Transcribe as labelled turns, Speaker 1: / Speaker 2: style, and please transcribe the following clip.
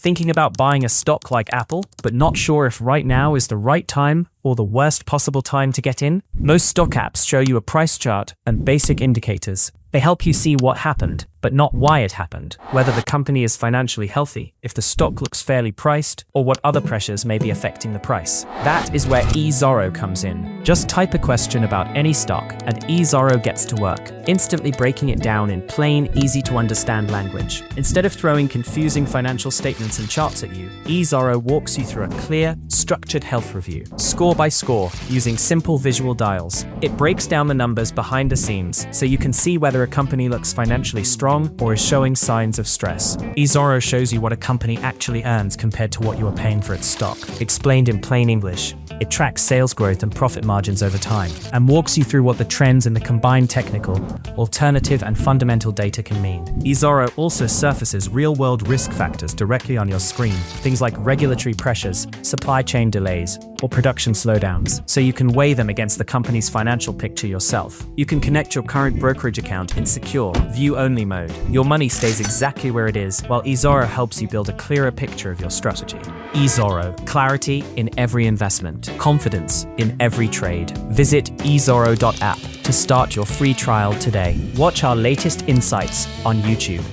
Speaker 1: Thinking about buying a stock like Apple, but not sure if right now is the right time or the worst possible time to get in? Most stock apps show you a price chart and basic indicators. They help you see what happened, but not why it happened, whether the company is financially healthy, if the stock looks fairly priced, or what other pressures may be affecting the price. That is where eZorro comes in. Just type a question about any stock, and eZorro gets to work, instantly breaking it down in plain, easy-to-understand language. Instead of throwing confusing financial statements and charts at you, eZorro walks you through a clear, structured health review, score by score, using simple visual dials. It breaks down the numbers behind the scenes, so you can see whether a company looks financially strong or is showing signs of stress. eZorro shows you what a company actually earns compared to what you are paying for its stock. Explained in plain English, it tracks sales growth and profit margins over time, and walks you through what the trends in the combined technical, alternative, and fundamental data can mean. eZorro also surfaces real-world risk factors directly on your screen, things like regulatory pressures, supply chain delays, or production slowdowns, so you can weigh them against the company's financial picture yourself. You can connect your current brokerage account in secure, view-only mode. Your money stays exactly where it is, while eZorro helps you build a clearer picture of your strategy. eZorro, clarity in every investment, confidence in every trade. Visit eZorro.app to start your free trial today. Watch our latest insights on YouTube.